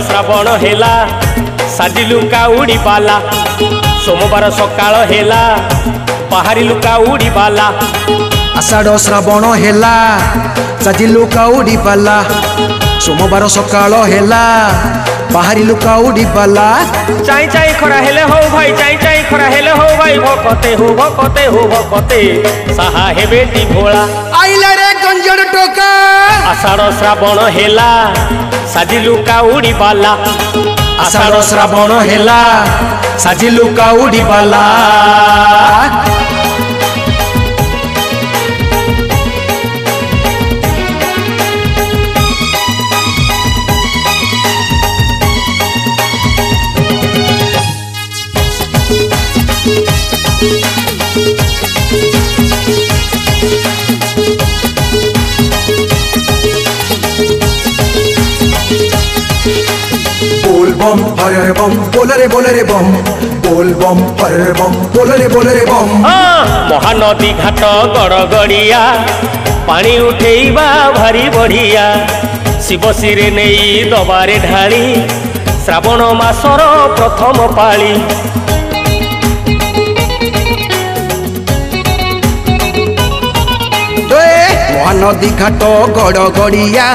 श्रावण हेला साजिलु cowardly बाला सोमवार सकाळ हेला बाहरिलु cowardly बाला आषाढ़ श्रावण हेला साजिलु cowardly बाला सोमवार सकाळ हेला बाहरिलु काउडी बाला चाई चाई खरा हेले हो भाई चाई चाई खरा हेले हो भाई भकते हो भकते साहा हे बेटी भोला आइला रे गंजड़ टोका आषाढ़ श्रावण हेला साजिलु काउडी बाला आषाढ़ श्रावण हेला साजिलु काउडी बाला बम हरे बम बोल रे बम बोल बम हरे बम बोल रे बम महानदी घाट गड़गड़िया पानी उठेइबा भारी बढ़िया शिव सिरे नहीं दबारे ढाली श्रावण मासर प्रथम पाली महानदी घाट गड़गड़िया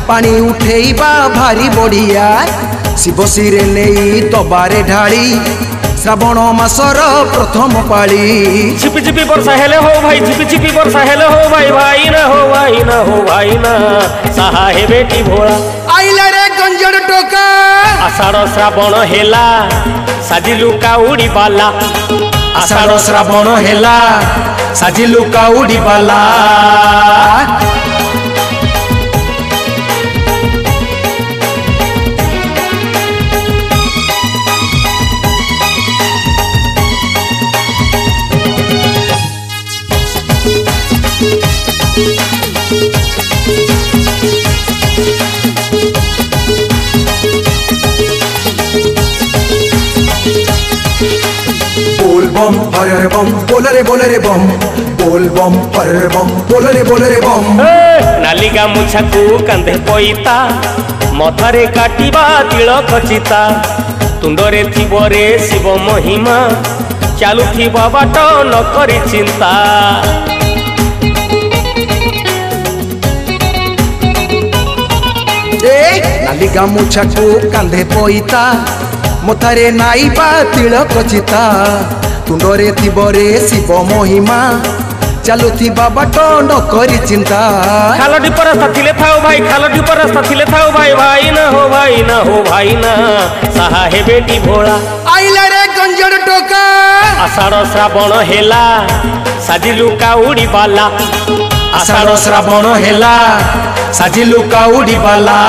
पानी उठेइबा भारी बढ़िया शिव सिरे नहीं दबारे ढाली श्रावण मासर प्रथम पाली झिपि झिपि वर्षा हेले हो भाई झिपि झिपि वर्षा हेले हो भाई भाई ना हो भाई ना हो भाई ना साहा हे बेटी भोला आइला रे गंजड़ टोका आषाढ़ श्रावण हेला साजिलु काउडी बाला आषाढ़ श्रावण हेला साजिलु काउडी बाला बम हरे बम बोल रे बम बोल बम हरे बम बोल रे बम नाली गामुछा को कांधे पईता मथारे काटिबा तिलक चिता तुंडरे थिबरे शिव महिमा चालुथिबा बाट न करी चिंता नाली गामुछा को कांधे पईता मथारे नाइबा तिलक चिता तुंडरे थिबरे शिव महिमा चालुथिबा बाट न करी चिंता खाल ढिप रास्ता थिले थाओ भाई खाल ढिप रास्ता थिले थाओ भाई भाई ना हो भाई ना हो भाई ना साहा हे बेटी भोला आइला रे गंजड़ टोका आषाढ़ श्रावण हेला साजिलु काउडी बाला आषाढ़ श्रावण हेला साजिलु काउडी बाला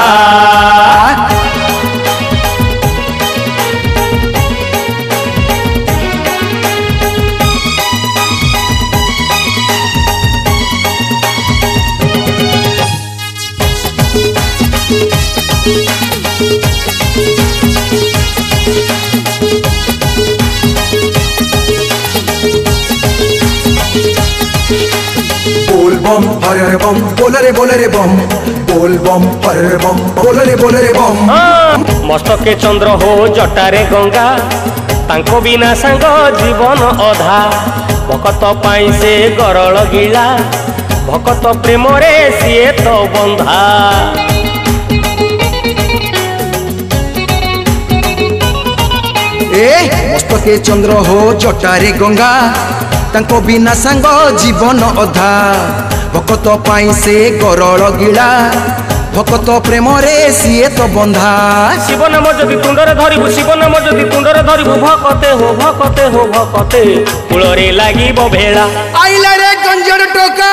बम हरे बम बोल रे बम बोल बम हरे बम बोल रे बम मस्तके चंद्र हो जटारे गंगा तांको बिना सांग जीवन अधा भकत पाई से गरल गिला भकत प्रेम रे सीए तो बंधा मस्तके चंद्र हो जटारे गंगा तांको बिना सांग जीवन अधा भकत पाई से गरल गिला भकत प्रेम रे सीए तो बंधा शिव नाम जदि तुंडरे धरिबु शिव नाम जदि तुंडरे धरिबु भकते हो भकते कूलरे लागिबो भेला आइला रे गंजड़ टोका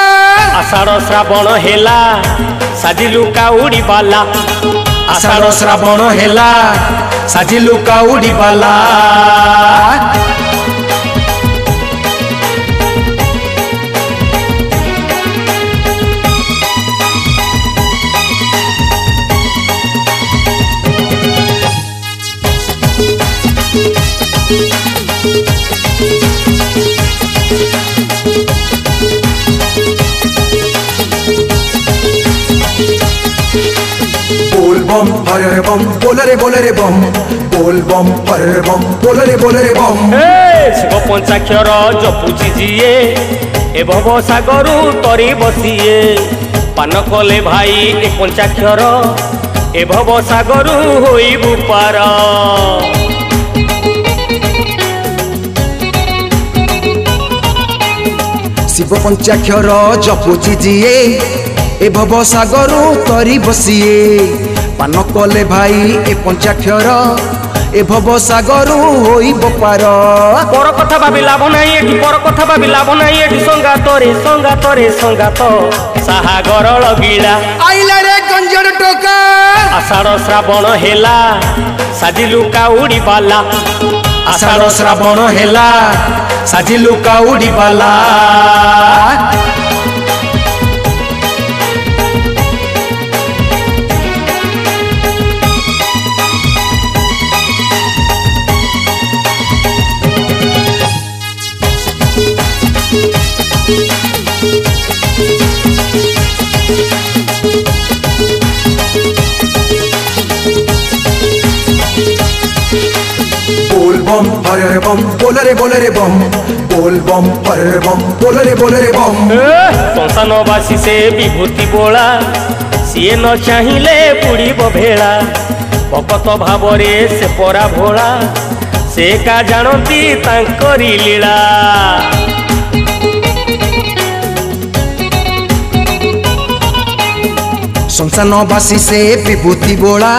आषाढ़ श्रावण हेला साजिलु काउडी बाला आषाढ़ श्रावण हेला साजिलु काउडी बाला बम हरे बम बोल रे बम बोल बम हरे बम बोल रे बम। शिव पंचाक्षर जपुची जिए ए भव सागरु तरी बसिए पान कले भाई ए पंचाक्षर ए भव सागरु होइबु पार। शिव पंचाक्षर जपुची जिए ए भव सागरु तरी बसिए पान कले भाई ए पंचाक्षर ए भव सागरु होइब पार। पर कथा भाबी लाभ नाही एठी पर कथा भाबी लाभ नाही एठी संगात रे संगात साहागर लगिला आइला रे गंजड़ टोका आषाढ़ श्रावण हेला साजिलु काउडी बाला आषाढ़ श्रावण हेला साजिलु काउडी बाला। बोल बम हरे बम बोल रे बम बोल बम हरे बम बोल रे बम। संसानवासी से विभूति बोला सीए न चाहिए पुड़ीब भेला भकत भावरे से परा भोला से का जानती तांकरी लीला। संसानवासी से विभूति बोला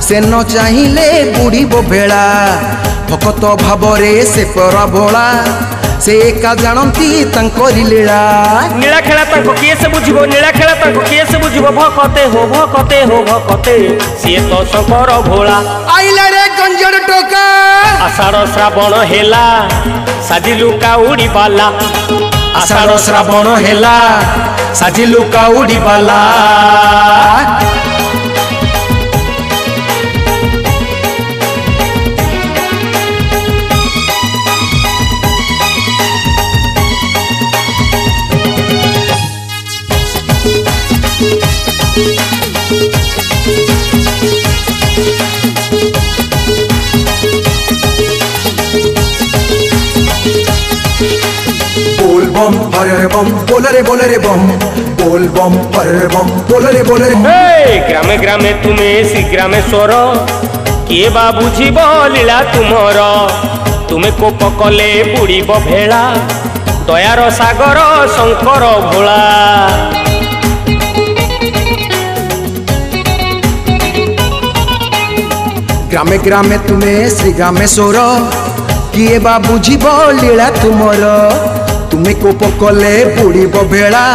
से न चाहिए बुढ़ी बेला भकत भावरे से परा भोला से एका जानती तांकरी लीला। नीला खेला तांको किए से बुझिबो नीला खेला तांको किए से बुझिबो भकते हो भकते सिए तो शंकर भोला आइला रे गंजड़ टोका आषाढ़ श्रावण हेला साजिलु काउडी बाला आषाढ़ श्रावण हेला साजिलु काउडी बाला। बोल बम हरे बम बोल रे बम बोल बम हरे बम बोल रे बम। ग्रामे ग्रामे तुम्हें शीघ्रामे स्वर किए बा बुझिब लीला तुमर तुमे कोप कले बुड़ीब भेला दयार सागर शंकर भोला। ग्रामे ग्रामे तुम्हें श्री ग्रामेश्वर किए बा बुझिब लीला तुमर तुमे कोप कले बुड़ीब भेला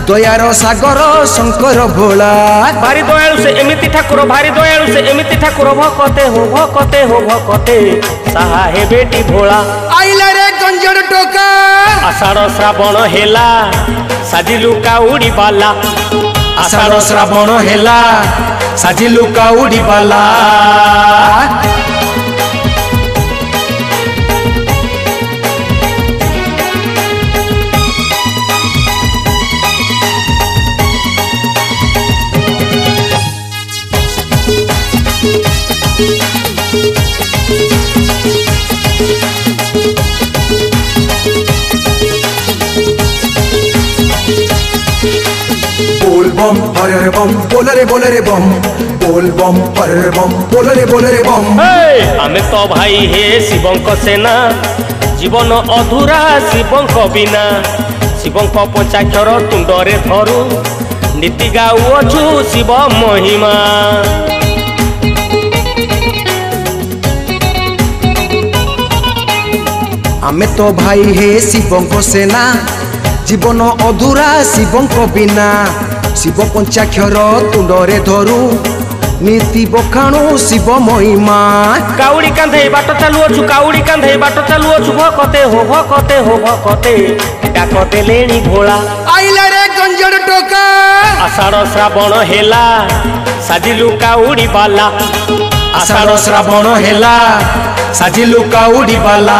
दयार सागर शंकर भोला। भारी दयालु से एमिति ठाकुर भारी दयालु से एमिति ठाकुर भकते हो भकते साहा हे बेटी भोला आइला रे गंजड़ टोका आषाढ़ श्रावण हेला साजिलु काउडी बाला आषाढ़ श्रावण हेला साजिलु काउडी बाला। बोल बम हरे बम बोल रे बम बोल बम हरे बम बोल रे बम। आमे तो भाई हे शिवंक सेना जीवन अधूरा शिवंक बिना शिवंक पंचाक्षर तुंडरे धरू नीति गाउछु शिव महिमा। आमे तो भाई हे शिवंक सेना जीवन अधूरा शिवंक बिना शिव पंचाक्षर तुंडरे धरू नीति बखाणु शिव महिमा। काउडी कांधे बाट चालुअछु काउडी कांधे बाट चालुअछु भकते हो भकते डाकते लेनी भोला आइला रे गंजड़ टोका आषाढ़ श्रावण हेला साजिलु काउडी बाला आषाढ़ श्रावण हेला साजिलु काउडी बाला।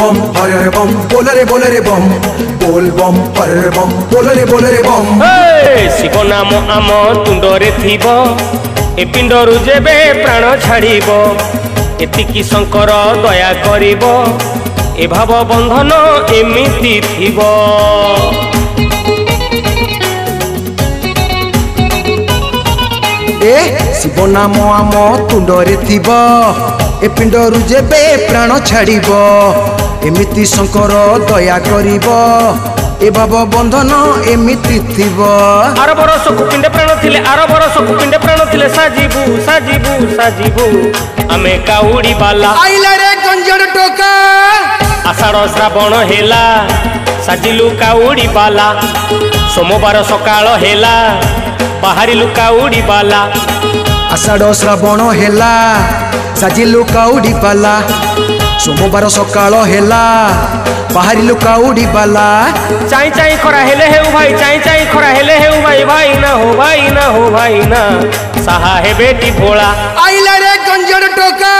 बम हर हर बम बोल रे बम बोल बम हर हर बम बोल रे बम। शिव नाम आम तुंडरे थिब ए पिंडरु जेबे प्राण छाड़िब एतिकी शंकर दया करिब ए भाव बंधन एमिति थिब। ए शिव नाम आम तुंडरे थिब ए पिंडरु जेबे प्राण छाड़िब एमिति शंकर दया करिब ए भाव बंधन एमिति थिब। आर बरस कुपिंडे प्राण थिले आर बरस कुपिंडे प्राण थिले साजिबू साजिबू साजिबू आमे काउडी बाला आइला रे गंजड़ टोका आषाढ़ श्रावण हेला साजिलु काउडी बाला सोमवार सकाळ हेला बाहरिलु काउडी बाला आषाढ़ श्रावण हेला साजिलु काउडी बाला सोमवार सकाळ हेला बाहरिलु काउडी बाला। चाई चाई खरा हेले हेउ भाई चाई चाई खरा हेले हेउ भाई भाई ना हो भाई ना हो भाई ना साहा हे बेटी भोला आइला रे गंजड़ टोका।